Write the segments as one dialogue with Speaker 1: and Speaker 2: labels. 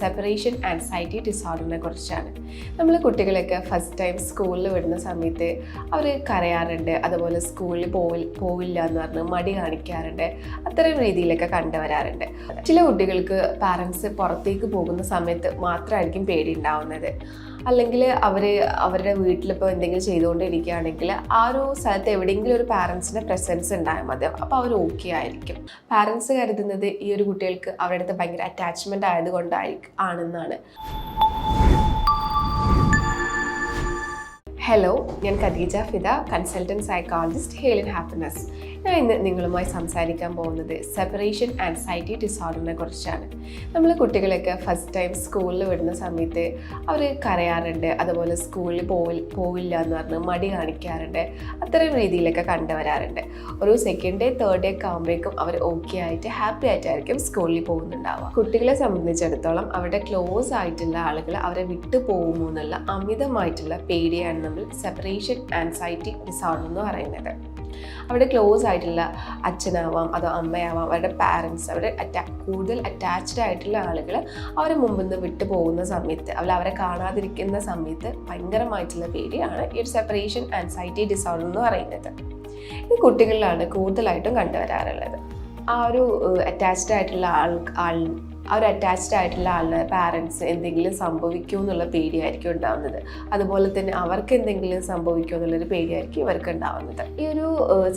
Speaker 1: Separation anxiety ഡിസോർഡറിനെ കുറിച്ചാണ്. നമ്മൾ കുട്ടികളൊക്കെ ഫസ്റ്റ് ടൈം സ്കൂളിൽ വിടുന്ന സമയത്ത് അവർ കരയാറുണ്ട്, അതുപോലെ സ്കൂളിൽ പോവില്ല എന്ന് പറഞ്ഞ് മടി കാണിക്കാറുണ്ട്, അത്തരം രീതിയിലൊക്കെ കണ്ടുവരാറുണ്ട്. ചില കുട്ടികൾക്ക് പാരൻസ് പുറത്തേക്ക് പോകുന്ന സമയത്ത് മാത്രമായിരിക്കും പേടി ഉണ്ടാവുന്നത്. അല്ലെങ്കിൽ അവരുടെ വീട്ടിലിപ്പോൾ എന്തെങ്കിലും ചെയ്തുകൊണ്ടിരിക്കുകയാണെങ്കിൽ ആ ഒരു സ്ഥലത്ത് എവിടെയെങ്കിലും ഒരു പാരൻസിൻ്റെ പ്രസൻസ് ഉണ്ടായാൽ മതി, അപ്പോൾ അവർ ഓക്കെ ആയിരിക്കും. പാരൻസ് കരുതുന്നത് ഈ ഒരു കുട്ടികൾക്ക് അവരുടെ അടുത്ത് ഭയങ്കര അറ്റാച്ച്മെൻ്റ് ആണെന്നാണ്. ഹലോ, ഞാൻ Khadeeja Fida, consultant psychologist hale and happiness. ഞാൻ ഇന്ന് നിങ്ങളുമായി സംസാരിക്കാൻ പോകുന്നത് സെപ്പറേഷൻ ആൻസൈറ്റി ഡിസോർഡറിനെ കുറിച്ചാണ്. നമ്മൾ കുട്ടികളൊക്കെ ഫസ്റ്റ് ടൈം സ്കൂളിൽ വിടുന്ന സമയത്ത് അവർ കരയാറുണ്ട്, അതുപോലെ സ്കൂളിൽ പോവില്ല എന്ന് പറഞ്ഞ് മടി കാണിക്കാറുണ്ട്, അത്തരം രീതിയിലൊക്കെ കണ്ടുവരാറുണ്ട്. ഒരു സെക്കൻഡ് ഡേ തേർഡ് ഡേ ഒക്കെ ആകുമ്പോഴേക്കും അവർ ഓക്കെ ആയിട്ട് ഹാപ്പി ആയിട്ടായിരിക്കും സ്കൂളിൽ പോകുന്നുണ്ടാവുക. കുട്ടികളെ സംബന്ധിച്ചിടത്തോളം അവരുടെ ക്ലോസ് ആയിട്ടുള്ള ആളുകൾ അവരെ വിട്ടു പോകുമോ എന്നുള്ള അമിതമായിട്ടുള്ള പേടിയാണ് നമ്മൾ സെപ്പറേഷൻ ആൻസൈറ്റി ഡിസോർഡർ എന്ന് പറയുന്നത്. അവിടെ ക്ലോസ് ആയിട്ടുള്ള അച്ഛനാവാം, അതോ അമ്മയാവാം, അവരുടെ പാരൻസ്, അവരുടെ കൂടുതൽ അറ്റാച്ച്ഡ് ആയിട്ടുള്ള ആളുകൾ അവരെ മുമ്പിൽ നിന്ന് വിട്ടു പോകുന്ന സമയത്ത്, അവരെ കാണാതിരിക്കുന്ന സമയത്ത് ഭയങ്കരമായിട്ടുള്ള പേടിയാണ് ഈ ഒരു സെപ്പറേഷൻ ആൻസൈറ്റി ഡിസോർഡർ എന്ന് പറയുന്നത്. ഈ കുട്ടികളിലാണ് കൂടുതലായിട്ടും കണ്ടുവരാറുള്ളത്. ആ ഒരു അറ്റാച്ച്ഡ് ആയിട്ടുള്ള ആളിന് പാരൻസ് എന്തെങ്കിലും സംഭവിക്കുമോ എന്നുള്ള പേടിയായിരിക്കും ഉണ്ടാവുന്നത്. അതുപോലെ തന്നെ അവർക്ക് എന്തെങ്കിലും സംഭവിക്കുമോ എന്നുള്ളൊരു പേടിയായിരിക്കും ഇവർക്ക് ഉണ്ടാവുന്നത്. ഈ ഒരു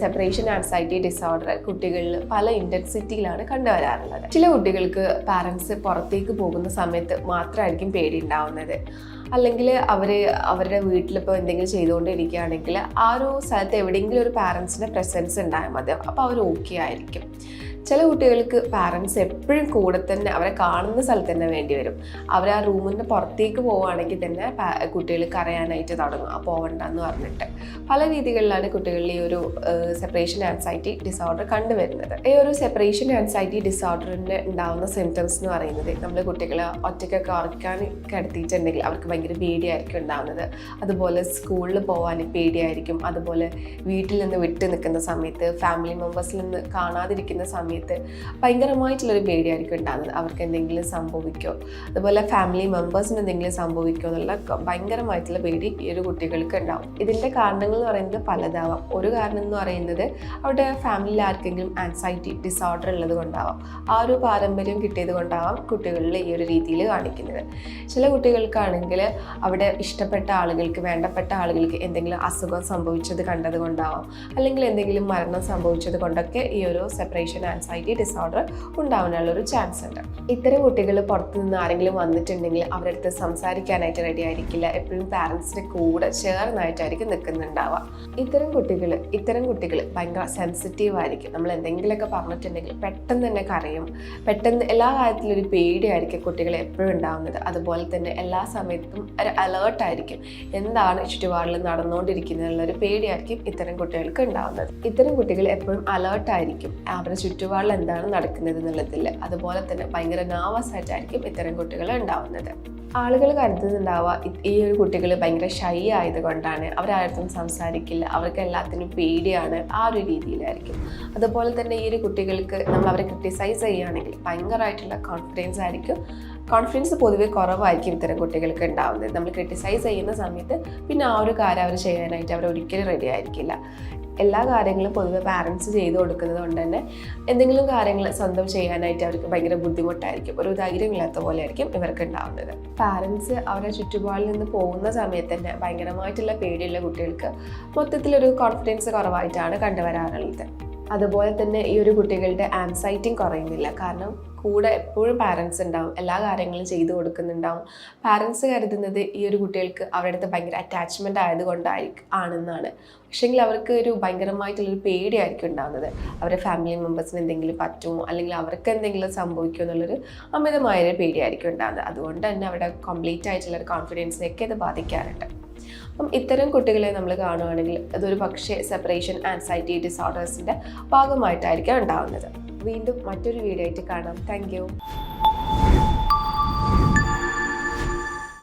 Speaker 1: സെപ്പറേഷൻ ആൻസൈറ്റി ഡിസോർഡർ കുട്ടികളിൽ പല ഇൻറ്റൻസിറ്റിയിലാണ് കണ്ടുവരാറുള്ളത്. ചില കുട്ടികൾക്ക് പാരൻസ് പുറത്തേക്ക് പോകുന്ന സമയത്ത് മാത്രമായിരിക്കും പേടി ഉണ്ടാവുന്നത്. അല്ലെങ്കിൽ അവരുടെ വീട്ടിലിപ്പോൾ എന്തെങ്കിലും ചെയ്തുകൊണ്ടിരിക്കുകയാണെങ്കിൽ ആ ഒരു സ്ഥലത്ത് എവിടെയെങ്കിലും ഒരു പാരൻസിൻ്റെ പ്രസൻസ് ഉണ്ടായാൽ മതി, അപ്പോൾ അവർ ഓക്കെ ആയിരിക്കും. ചില കുട്ടികൾക്ക് പാരൻസ് എപ്പോഴും കൂടെ തന്നെ അവരെ കാണുന്ന സ്ഥലത്ത് തന്നെ വേണ്ടി വരും. അവർ ആ റൂമിൻ്റെ പുറത്തേക്ക് പോവുകയാണെങ്കിൽ തന്നെ കുട്ടികൾ കരയാനായിട്ട് തുടങ്ങും, ആ പോവണ്ടെന്ന് പറഞ്ഞിട്ട്. പല രീതികളിലാണ് കുട്ടികളിൽ ഈ ഒരു സെപ്പറേഷൻ ആൻസൈറ്റി ഡിസോർഡർ കണ്ടുവരുന്നത്. ഈ ഒരു സെപ്പറേഷൻ ആൻസൈറ്റി ഡിസോർഡറിന് ഉണ്ടാകുന്ന സിംറ്റംസ് എന്ന് പറയുന്നത്, നമ്മൾ കുട്ടികളെ ഒറ്റയ്ക്കൊക്കെ ഉറക്കാൻ കിടത്തിയിട്ടുണ്ടെങ്കിൽ അവർക്ക് ഭയങ്കര പേടിയായിരിക്കും ഉണ്ടാകുന്നത്. അതുപോലെ സ്കൂളിൽ പോകാൻ പേടിയായിരിക്കും. അതുപോലെ വീട്ടിൽ നിന്ന് വിട്ടു നിൽക്കുന്ന സമയത്ത്, ഫാമിലി മെമ്പേഴ്സിൽ നിന്ന് കാണാതിരിക്കുന്ന സമയത്ത് ഭയങ്കരമായിട്ടുള്ളൊരു പേടിയായിരിക്കും ഉണ്ടാകുന്നത്. അവർക്ക് എന്തെങ്കിലും സംഭവിക്കുമോ, അതുപോലെ ഫാമിലി മെമ്പേഴ്സിന് എന്തെങ്കിലും സംഭവിക്കുമോ എന്നുള്ള ഭയങ്കരമായിട്ടുള്ള പേടി ഈ ഒരു കുട്ടികൾക്ക് ഉണ്ടാവും. ഇതിൻ്റെ കാരണങ്ങൾ എന്ന് പറയുന്നത് പലതാവാം. ഒരു കാരണം എന്ന് പറയുന്നത് അവരുടെ ഫാമിലിയിൽ ആർക്കെങ്കിലും ആൻസൈറ്റി ഡിസോർഡർ ഉള്ളത് കൊണ്ടാവാം. ആ ഒരു പാരമ്പര്യം കിട്ടിയത് കൊണ്ടാവാം കുട്ടികളിൽ ഈ ഒരു രീതിയിൽ കാണിക്കുന്നത്. ചില കുട്ടികൾക്കാണെങ്കിൽ അവിടെ ഇഷ്ടപ്പെട്ട ആളുകൾക്ക്, വേണ്ടപ്പെട്ട ആളുകൾക്ക് എന്തെങ്കിലും അസുഖം സംഭവിച്ചത് കണ്ടത് കൊണ്ടാവാം, അല്ലെങ്കിൽ എന്തെങ്കിലും മരണം സംഭവിച്ചത് കൊണ്ടൊക്കെ ഈ ഒരു സെപ്പറേഷൻ ആൻസൈറ്റി ഡിസോർഡർ ഉണ്ടാവാനുള്ളൊരു ചാൻസ് ഉണ്ട്. ഇത്തരം കുട്ടികൾ പുറത്തുനിന്ന് ആരെങ്കിലും വന്നിട്ടുണ്ടെങ്കിൽ അവരുടെ അടുത്ത് സംസാരിക്കാനായിട്ട് റെഡി ആയിരിക്കില്ല, എപ്പോഴും പാരൻസിൻ്റെ കൂടെ ചേർന്നായിട്ടായിരിക്കും നിൽക്കുന്നുണ്ടാവുക. ഇത്തരം കുട്ടികൾ ഭയങ്കര സെൻസിറ്റീവ് ആയിരിക്കും. നമ്മൾ എന്തെങ്കിലുമൊക്കെ പറഞ്ഞിട്ടുണ്ടെങ്കിൽ പെട്ടെന്ന് തന്നെ കരയും, പെട്ടെന്ന് എല്ലാ കാര്യത്തിലും ഒരു പേടിയായിരിക്കും കുട്ടികൾ എപ്പോഴും ഉണ്ടാകുന്നത്. അതുപോലെ തന്നെ എല്ലാ സമയത്തും ഒരു അലേർട്ടായിരിക്കും, എന്താണ് ചുറ്റുപാടിൽ നടന്നുകൊണ്ടിരിക്കുന്നതിനുള്ളൊരു പേടിയായിരിക്കും ഇത്തരം കുട്ടികൾക്ക് ഉണ്ടാകുന്നത്. ഇത്തരം കുട്ടികൾ എപ്പോഴും അലേർട്ടായിരിക്കും അവരുടെ ചുറ്റുപാടിൽ എന്താണ് നടക്കുന്നത് എന്നുള്ളതിൽ. അതുപോലെ തന്നെ ഭയങ്കര നെർവസ് ആയിട്ടായിരിക്കും ഇത്തരം കുട്ടികൾ ഉണ്ടാവുന്നത്. ആളുകൾ കരുതുന്നുണ്ടാവുക ഈ ഒരു കുട്ടികൾ ഭയങ്കര ഷൈ ആയതുകൊണ്ടാണ്, അവരാരും സംസാരിക്കില്ല, അവർക്ക് എല്ലാത്തിനും പേടിയാണ്, ആ ഒരു രീതിയിലായിരിക്കും. അതുപോലെ തന്നെ ഈ ഒരു കുട്ടികൾക്ക് നമ്മൾ അവരെ ക്രിട്ടിസൈസ് ചെയ്യുകയാണെങ്കിൽ ഭയങ്കരമായിട്ടുള്ള കോൺഫിഡൻസ് പൊതുവെ കുറവായിരിക്കും ഇത്തരം കുട്ടികൾക്ക് ഉണ്ടാവുന്നത്. നമ്മൾ ക്രിട്ടിസൈസ് ചെയ്യുന്ന സമയത്ത് പിന്നെ ആ ഒരു കാര്യം അവർ ചെയ്യാനായിട്ട് അവർ ഒരിക്കലും റെഡി ആയിരിക്കില്ല. എല്ലാ കാര്യങ്ങളും പൊതുവെ പാരൻസ് ചെയ്ത് കൊടുക്കുന്നത് കൊണ്ട് തന്നെ എന്തെങ്കിലും കാര്യങ്ങൾ സ്വന്തം ചെയ്യാനായിട്ട് അവർക്ക് ഭയങ്കര ബുദ്ധിമുട്ടായിരിക്കും, ഒരു ധൈര്യമില്ലാത്ത പോലെ ആയിരിക്കും ഇവർക്ക് ഉണ്ടാവുന്നത്. പാരൻസ് അവരുടെ ചുറ്റുപാടിൽ നിന്ന് പോകുന്ന സമയത്ത് തന്നെ ഭയങ്കരമായിട്ടുള്ള പേടിയുള്ള കുട്ടികൾക്ക് മൊത്തത്തിലൊരു കോൺഫിഡൻസ് കുറവായിട്ടാണ് കണ്ടുവരാറുള്ളത്. അതുപോലെ തന്നെ ഈ ഒരു കുട്ടികളുടെ ആൻസൈറ്റിയും കുറയുന്നില്ല, കാരണം കൂടെ എപ്പോഴും പാരൻസ് ഉണ്ടാവും, എല്ലാ കാര്യങ്ങളും ചെയ്തു കൊടുക്കുന്നുണ്ടാവും. പാരൻസ് കരുതുന്നത് ഈ ഒരു കുട്ടികൾക്ക് അവരുടെ അടുത്ത് ഭയങ്കര അറ്റാച്ച്മെൻ്റ് ആണെന്നാണ്. പക്ഷേങ്കിൽ അവർക്ക് ഒരു ഭയങ്കരമായിട്ടുള്ളൊരു പേടിയായിരിക്കും ഉണ്ടാകുന്നത്. അവരുടെ ഫാമിലി മെമ്പേഴ്സിന് എന്തെങ്കിലും പറ്റുമോ, അല്ലെങ്കിൽ അവർക്ക് എന്തെങ്കിലും സംഭവിക്കുമോ എന്നുള്ളൊരു അമിതമായൊരു പേടിയായിരിക്കും ഉണ്ടാകുന്നത്. അതുകൊണ്ട് തന്നെ അവരുടെ കംപ്ലീറ്റ് ആയിട്ടുള്ള കോൺഫിഡൻസിനെയൊക്കെ ഇത് ബാധിക്കാറുണ്ട്. അപ്പം ഇത്തരം കുട്ടികളെ നമ്മൾ കാണുകയാണെങ്കിൽ അതൊരു പക്ഷേ സെപ്പറേഷൻ ആൻസൈറ്റി ഡിസോർഡേഴ്സിൻ്റെ ഭാഗമായിട്ടായിരിക്കും ഉണ്ടാകുന്നത്. വീണ്ടും മറ്റൊരു വീഡിയോ ആയിട്ട് കാണാം. Thank you.